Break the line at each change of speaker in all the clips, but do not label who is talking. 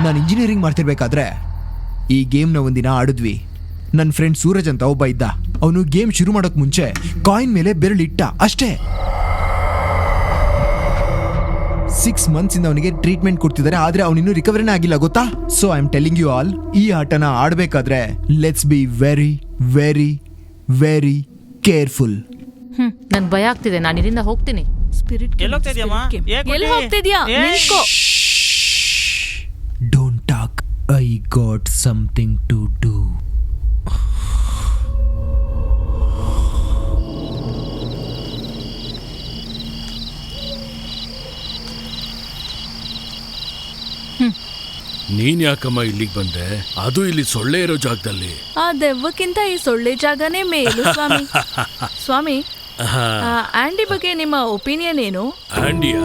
ನಾನು ಇಂಜಿನಿಯರಿಂಗ್ ಮಾಡ್ತಿರ್ಬೇಕಾದ್ರೆ ಈ ಗೇಮ್ನ ಒಂದಿನ ಆಡಿದ್ವಿ. ನನ್ನ ಫ್ರೆಂಡ್ ಸೂರಜ್ ಅಂತ ಒಬ್ಬ ಇದ್ದ. ಅವನು ಗೇಮ್ ಶುರು ಮಾಡೋಕೆ ಮುಂಚೆ ಕಾಯಿನ್ ಮೇಲೆ ಬೆರಳಿಟ್ಟ ಅಷ್ಟೇ. 6 months ಇಂದ ಅವನಿಗೆ ಟ್ರೀಟ್ಮೆಂಟ್ ಕೊಡ್ತಿದ್ದಾರೆ, ಆದ್ರೆ ಅವನಿನ್ನೂ ರಿಕವರಿನೇ ಆಗಿಲ್ಲ ಗೊತ್ತಾ. So I am telling you all, ಈ ಆಟನ ಆಡ್ಬೇಕಾದ್ರೆ let's be very very very careful.
ನಂಗೆ ಭಯ ಆಗ್ತಿದೆ, ನಾನು ಇಲ್ಲಿಂದ ಹೋಗ್ತೀನಿ.
ಎಲ್ಲಿ ಹೋಗ್ತಿದ್ಯಾ? ನಿಂತ್ಕೋ.
Don't talk, I got something to do.
ನೀನ್ ಯಾಕಮ್ಮ ಇಲ್ಲಿಗೆ ಬಂದೆ? ಅದು ಇಲ್ಲಿ ಸೊಳ್ಳೆ ಇರೋ ಜಾಗದಲ್ಲಿ.
ಆ ದೆವ್ವಕ್ಕಿಂತ ಈ ಸೊಳ್ಳೆ ಜಾಗನೇ ಮೇಲು ಸ್ವಾಮಿ. ಸ್ವಾಮಿ, ಆಂಡಿ ಬಗ್ಗೆ ನಿಮ್ಮ ಒಪಿನಿಯನ್ ಏನು?
ಆಂಡಿಯಾ?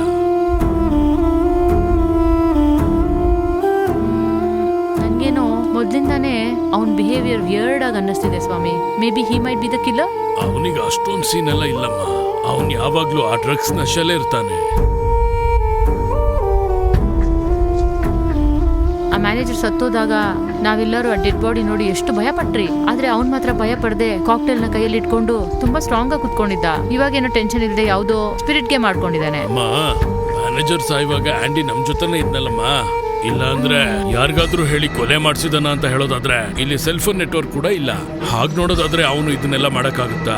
ನನ್ಗೇನೋ ಮೊದ್ಲಿಂದಾನೇ ಅವನ್ ಬಿಹೇವಿಯರ್ ವಿಯರ್ಡ್ ಆಗಿ ಅನ್ನಿಸ್ತಿದೆ ಸ್ವಾಮಿ. May be he might be the killer.
ಅವನಿಗೆ ಅಷ್ಟೊಂದು ಸೀನ್ ಎಲ್ಲ ಇಲ್ಲಮ್ಮ. ಅವನ್ ಯಾವಾಗ್ಲೂ ಆ ಡ್ರಗ್ಸ್ ನಶೆಲ್ಲೇ ಇರ್ತಾನೆ.
ಆ ಮ್ಯಾನೇಜರ್ ಸತ್ತೋದಾಗ ನಾವೆಲ್ಲರೂ ಆ ಡೆಡ್ ಬಾಡಿ ನೋಡಿ ಎಷ್ಟು ಭಯ ಪಟ್ರಿ. ಆದ್ರೆ ಅವ್ನ್ ಮಾತ್ರ ಭಯ ಪಡದೆ ಕಾಕ್ಟೇಲ್ ನ ಕೈಯಲ್ಲಿ ಇಟ್ಕೊಂಡು ತುಂಬಾ ಸ್ಟ್ರಾಂಗ್ ಆಗಿ ಕುತ್ಕೊಂಡಿದ್ದ. ಇವಾಗೇನೋ ಟೆನ್ಷನ್ ಇಲ್ಲದೆ ಯಾವುದೋ ಸ್ಪಿರಿಟ್ ಗೆ ಮಾಡ್ಕೊಂಡಿದ್ದಾನೆ.
ಅಮ್ಮ, ಮ್ಯಾನೇಜರ್ ಸಾಯುವಾಗ ಆಂಡಿ ನಮ್ ಜೊತೆನೆ ಇದ್ನಲ್ಲಮ್ಮ. ಇಲ್ಲ ಅಂದ್ರೆ ಯಾರಿಗಾದ್ರೂ ಹೇಳಿ ಕೊಲೆ ಮಾಡ್ಸಿದನ ಅಂತ ಹೇಳೋದಾದ್ರೆ ಇಲ್ಲಿ ಸೆಲ್ ಫೋನ್ ನೆಟ್ವರ್ಕ್ ಕೂಡ ಇಲ್ಲ. ಹಾಗ್ ನೋಡೋದಾದ್ರೆ ಅವನು ಇದನ್ನೆಲ್ಲ ಮಾಡಕ್ಕಾಗುತ್ತಾ?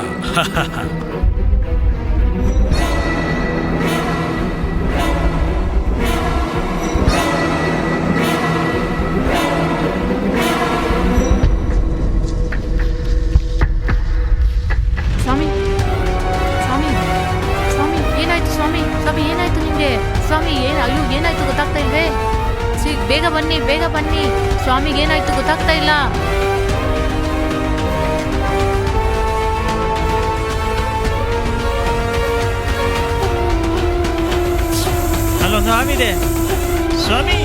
ಸ್ವಾಮಿ ಸ್ವಾಮಿ ಸ್ವಾಮಿ ಏನಾಯ್ತು ಸ್ವಾಮಿ? ಸ್ವಾಮಿ ಏನಾಯ್ತು ನಿಮ್ಗೆ? ಸ್ವಾಮಿ ಅಯ್ಯೋ ಏನಾಯ್ತು ಗೊತ್ತಾಗ್ತಾ ಇಲ್ವೇ? ಬೇಗ ಬನ್ನಿ, ಬೇಗ ಬನ್ನಿ. ಸ್ವಾಮಿಗೆ ಏನಾಯ್ತು ಗೊತ್ತಾಗ್ತಾ ಇಲ್ಲ.
ಅಲ್ಲೊಂದು ಹಾವಿದೆ ಸ್ವಾಮಿ.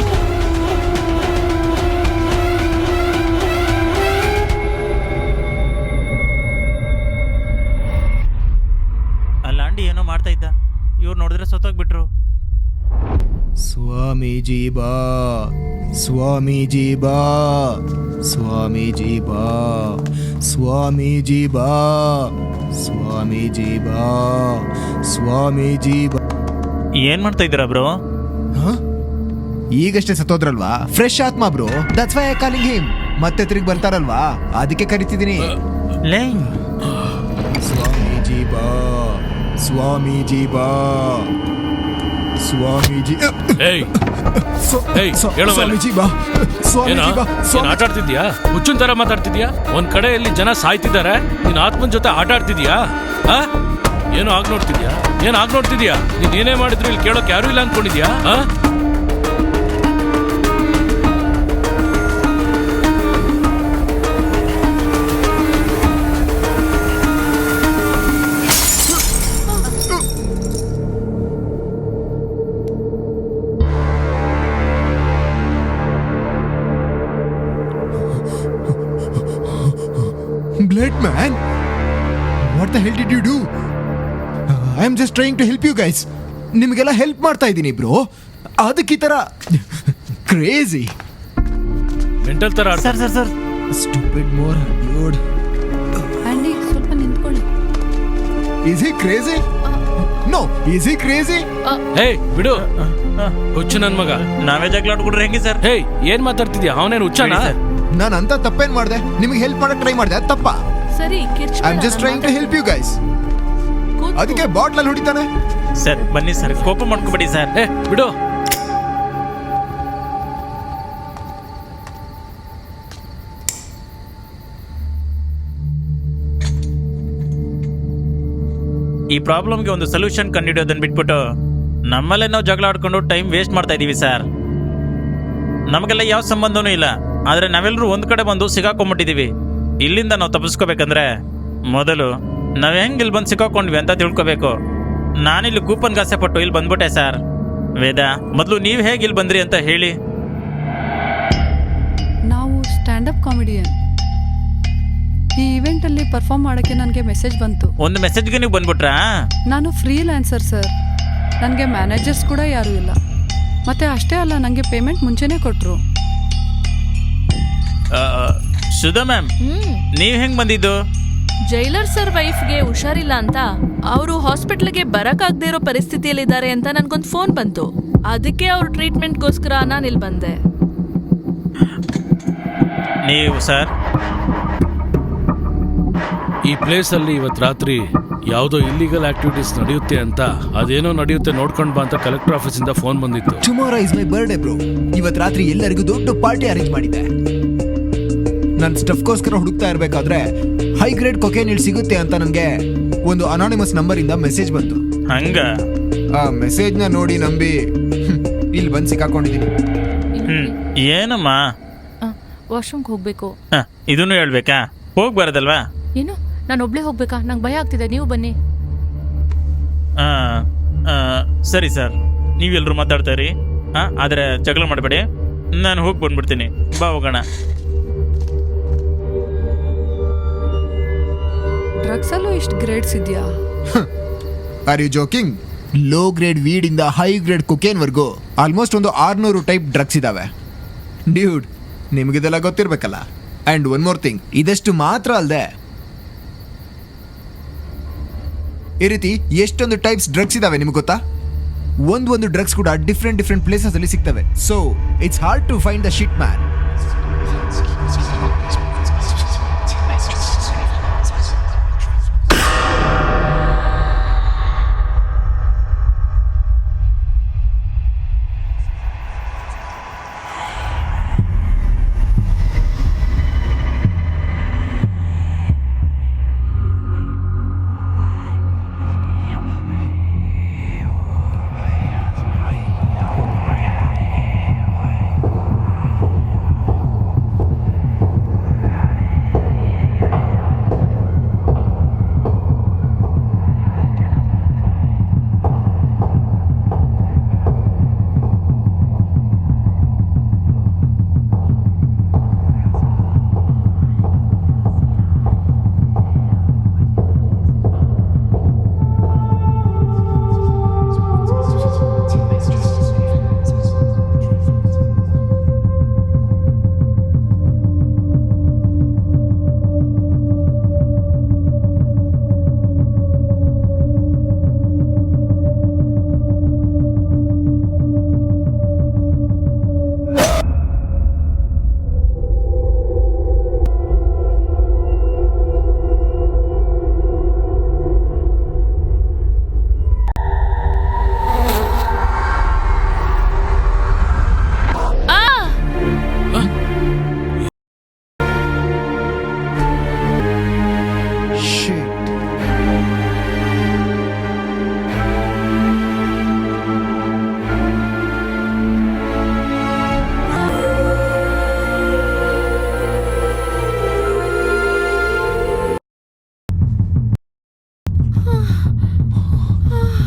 ಅಲ್ಲಾಂಡಿ ಏನೋ ಮಾಡ್ತಾ ಇದ್ದ, ಇವ್ರು ನೋಡಿದ್ರೆ ಸತ್ತೋಗ್ಬಿಟ್ರು.
ಸ್ವಾಮೀಜಿ ಬಾ, ಸ್ವಾಮೀಜಿ ಬಾ, ಸ್ವಾಮೀಜಿ ಬಾ, ಸ್ವಾಮೀಜಿ ಬಾ, ಸ್ವಾಮೀಜಿ ಬಾ, ಸ್ವಾಮೀಜಿ ಬಾ.
ಏನ್ ಮಾಡ್ತಾ ಇದ್ದೀರಾ ಬ್ರೋ?
ಈಗಷ್ಟೇ ಸತ್ತೋದ್ರಲ್ವಾ, ಫ್ರೆಶ್ ಆತ್ಮ bro. That's why I calling him. ಮತ್ತೆ ತಿರುಗಿ ಬರ್ತಾರಲ್ವಾ, ಅದಕ್ಕೆ ಕರಿತಿದ್ದೀನಿ.
ಲೇ,
ಸ್ವಾಮೀಜಿ ಬಾ, ಸ್ವಾಮೀಜಿ ಬಾ, ಸ್ವಾಮೀಜಿ.
ಏಯ್, ಹೇಳು ಮೇಲೆ.
ಸ್ವಾಮೀಜಿ ಬಾ, ಸ್ವಾಮೀಜಿ ಬಾ.
ಏನ್ ಆಟ ಆಡ್ತಿದ್ಯಾ? ಹುಚ್ಚಿನ ತರ ಮಾತಾಡ್ತಿದ್ಯಾ? ಒಂದ್ ಕಡೆಯಲ್ಲಿ ಜನ ಸಾಯ್ತಿದ್ದಾರೆ, ನೀನ್ ಆತ್ಮನ್ ಜೊತೆ ಆಟ ಆಡ್ತಿದ್ಯಾ? ಏನೋ ಆಗ್ ನೋಡ್ತಿದ್ಯಾ? ಏನ್ ಆಗ್ ನೋಡ್ತಿದ್ಯಾ? ನೀನ್ ಏನೇ ಮಾಡಿದ್ರು ಇಲ್ಲಿ ಕೇಳೋಕ್ ಯಾರು ಇಲ್ಲ ಅನ್ಕೊಂಡಿದ್ಯಾ?
Blood man, what the hell did you do? I am just trying to help you guys. ನಿಮಗೆಲ್ಲ ಹೆಲ್ಪ್ ಮಾಡ್ತಾ ಇದ್ದೀನಿ ಬ್ರೋ, ಅದಕ್ಕೆ ಈ ತರ ಕ್ರೇಜಿ
ಮೆಂಟಲ್ ತರ.
Sir sir sir,
stupid more load.
Andy ಸ್ವಲ್ಪ ನಿಂತ್ಕೊಳ್ಳಿ.
Is he crazy? No, is he crazy?
ಹೇಯ್ ಬಿಡು, ಹುಚ್ಚು ನನ್ ಮಗ.
ನಾವೇ ಜಗಳ ಆಡ್ಕೊಡ್ರಿ ಹೆಂಗೆ ಸರ್?
ಹೇಯ್, ಏನ್ ಮಾತಾಡ್ತಿದ್ಯಾ? ಅವನೇನು ಹುಚ್ಚನ?
ನಾನು ಅಂತ ತಪ್ಪೇನ್ ಮಾಡ್ದೆ? ನಿಮಗೆ ಹೆಲ್ಪ್ ಮಾಡಕ್ ಟ್ರೈ ಮಾಡ್ದೆ, ಅದು ತಪ್ಪಾ?
ಸರಿ,
I am just trying to help you guys. ಅದಕ್ಕೆ ಬಾಟ್ಲಲ್ಲಿ ಹೊಡಿತಾನೆ.
ಸರ್ ಬನ್ನಿ ಸರ್, ಕೋಪ ಮಾಡ್ಕೋಬೇಡಿ ಸರ್.
ಬಿಡು.
ಈ ಪ್ರಾಬ್ಲಮ್ಗೆ ಒಂದು ಸೊಲ್ಯೂಷನ್ ಕಂಡುಹಿಡಿಯೋದನ್ನ ಬಿಟ್ಬಿಟ್ಟು ನಮ್ಮಲ್ಲೇ ನಾವು ಜಗಳ ಆಡ್ಕೊಂಡು ಟೈಮ್ ವೇಸ್ಟ್ ಮಾಡ್ತಾ ಇದೀವಿ ಸರ್. ನಮಗೆಲ್ಲ ಯಾವ ಸಂಬಂಧನೂ ಇಲ್ಲ, ಆದರೆ ನಾವೆಲ್ಲರೂ ಒಂದು ಕಡೆ ಬಂದು ಸಿಗಾಕೊಂಡ್ಬಿಟ್ಟಿದೀವಿ. ಇಲ್ಲಿಂದ ನಾವು ತಪ್ಪಿಸ್ಕೋಬೇಕಂದ್ರೆ ಮೊದಲು ನಾವು ಹೆಂಗೆ ಇಲ್ಲಿ ಬಂದು ಸಿಕ್ಕಾಕೊಂಡ್ವಿ ಅಂತ ತಿಳ್ಕೊಬೇಕು. ನಾನಿಲ್ಲಿ ಕೂಪನ್ಗೆ ಆಸೆ ಪಟ್ಟು ಇಲ್ಲಿ ಬಂದ್ಬಿಟ್ಟೆ ಸರ್. ವೇದ, ಮೊದಲು ನೀವು ಹೇಗೆ ಇಲ್ಲಿ ಬಂದ್ರಿ ಅಂತ ಹೇಳಿ.
ನಾವು ಸ್ಟ್ಯಾಂಡಪ್ ಕಾಮಿಡಿಯನ್. ಈ ಇವೆಂಟಲ್ಲಿ ಪರ್ಫಾರ್ಮ್ ಮಾಡೋಕ್ಕೆ ನನಗೆ ಮೆಸೇಜ್ ಬಂತು.
ಒಂದು ಮೆಸೇಜ್ಗೆ ನೀವು ಬಂದ್ಬಿಟ್ರಾ?
ನಾನು ಫ್ರೀಲ್ಯಾನ್ಸರ್ ಸರ್, ನನಗೆ ಮ್ಯಾನೇಜರ್ಸ್ ಕೂಡ ಯಾರೂ ಇಲ್ಲ. ಮತ್ತು ಅಷ್ಟೇ ಅಲ್ಲ, ನನಗೆ ಪೇಮೆಂಟ್ ಮುಂಚೆನೇ ಕೊಟ್ಟರು.
ಸುಧಾ ಮ್ಯಾಮ್, ನೀವ್ ಹೆಂಗ್ ಬಂದಿದ್ದು?
ಜೈಲರ್ ಸರ್ ವೈಫ್ಗೆ ಹುಷಾರಿಲ್ಲ ಅಂತ ಅವರು ಹಾಸ್ಪಿಟ್ಲಿಗೆ ಬರಕಾಗದೇ ಇರೋ ಪರಿಸ್ಥಿತಿಯಲ್ಲಿದ್ದಾರೆ ಅಂತ ನನ್ಗೊಂದು ಫೋನ್ ಬಂತು. ಅದಕ್ಕೆ ಅವ್ರ ಟ್ರೀಟ್ಮೆಂಟ್ಗೋಸ್ಕರ ನಾನು ಇಲ್ಲಿ ಬಂದೆ.
ನೀವು ಸರ್?
ಈ ಪ್ಲೇಸ್ ಅಲ್ಲಿ ಇವತ್ತು ರಾತ್ರಿ ಯಾವುದೋ ಇಲ್ಲಿಗಲ್ ಆಕ್ಟಿವಿಟೀಸ್ ನಡೆಯುತ್ತೆ ಅಂತ, ಅದೇನೋ ನಡೆಯುತ್ತೆ ನೋಡ್ಕೊಂಡ್ ಬಾ ಅಂತ ಕಲೆಕ್ಟರ್ ಆಫೀಸಿಂದ ಫೋನ್ ಬಂದಿತ್ತು.
Tomorrow is my birthday bro. ಇವತ್ತು ರಾತ್ರಿ ಎಲ್ಲರಿಗೂ ದೊಡ್ಡ ಪಾರ್ಟಿ ಅರೇಂಜ್ ಮಾಡಿದ್ದೆ. ನನ್ನ ಸ್ಟಫ್ಗೋಸ್ಕರ ಹುಡುಕ್ತಾ ಇರಬೇಕಾದ್ರೆ ಹೈ ಗ್ರೇಡ್ ಕೊಕೇನ್ ಇಲ್ಲಿ ಸಿಗುತ್ತೆ ಅಂತ ನನಗೆ ಒಂದು ಅನಾನಿಮಸ್ ನಂಬರ್ ಇಂದ ಮೆಸೇಜ್ ಬಂತು.
ಹಂಗ?
ಆ ಮೆಸೇಜ್ನ ನೋಡಿ ನಂಬಿ ಇಲ್ಲಿ ಬಂದು ಸಿಕ್ಕಾಕೊಂಡಿದ್ದೀನಿ.
ಏನಮ್ಮ?
ವಾಶ್ರೂಮ್ಗೆ ಹೋಗ್ಬೇಕು.
ಇದನ್ನು ಹೇಳ್ಬೇಕಾ? ಹೋಗ್ ಬರೋದಲ್ವಾ?
ಏನು, ನಾನು ಒಬ್ಳೇ ಹೋಗ್ಬೇಕಾ? ನಂಗೆ ಭಯ ಆಗ್ತಿದೆ, ನೀವು ಬನ್ನಿ.
ಸರಿ ಸರ್, ನೀವೆಲ್ಲರೂ ಮಾತಾಡ್ತಾ ಇರಿ. ಆದರೆ ಜಗಳ ಮಾಡಬೇಡಿ, ನಾನು ಹೋಗಿ ಬಂದ್ಬಿಡ್ತೀನಿ. ಬಾ ಹೋಗೋಣ.
ಡ್ರಗ್ಸ್ ಅಲ್ಲೂ ಇಷ್ಟು ಗ್ರೇಡ್ಸ್ ಇದೆಯಾ?
Are you joking? Low grade weed ಇಂದ ಹೈ ಗ್ರೇಡ್ ಕೊಕೇನ್ ವರ್ಗೂ ಆಲ್ಮೋಸ್ಟ್ ಒಂದು 600 ಟೈಪ್ ಡ್ರಗ್ಸ್ ಇದಾವೆ. ಡ್ಯೂಡ್, ನಿಮಗಿದೆಲ್ಲ ಗೊತ್ತಿರ್ಬೇಕಲ್ಲ. ಅಂಡ್ ಒನ್ ಮೋರ್ ಥಿಂಗ್, ಇದಷ್ಟು ಮಾತ್ರ ಅಲ್ಲದೆ ಈ ರೀತಿ ಎಷ್ಟೊಂದು ಟೈಪ್ಸ್ ಡ್ರಗ್ಸ್ ಇದಾವೆ ನಿಮ್ಗೆ ಗೊತ್ತಾ? ಒಂದು ಡ್ರಗ್ಸ್ ಕೂಡ ಡಿಫ್ರೆಂಟ್ ಪ್ಲೇಸಸ್ ಅಲ್ಲಿ ಸಿಗ್ತವೆ. So it's hard to find the shit man.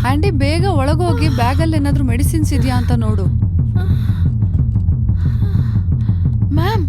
Aunty, ಬೇಗ ಒಳಗೋಗಿ ಬ್ಯಾಗಲ್ಲಿ ಏನಾದರೂ ಮೆಡಿಸಿನ್ಸ್ ಇದೆಯಾ ಅಂತ ನೋಡು.
ಮ್ಯಾಮ್,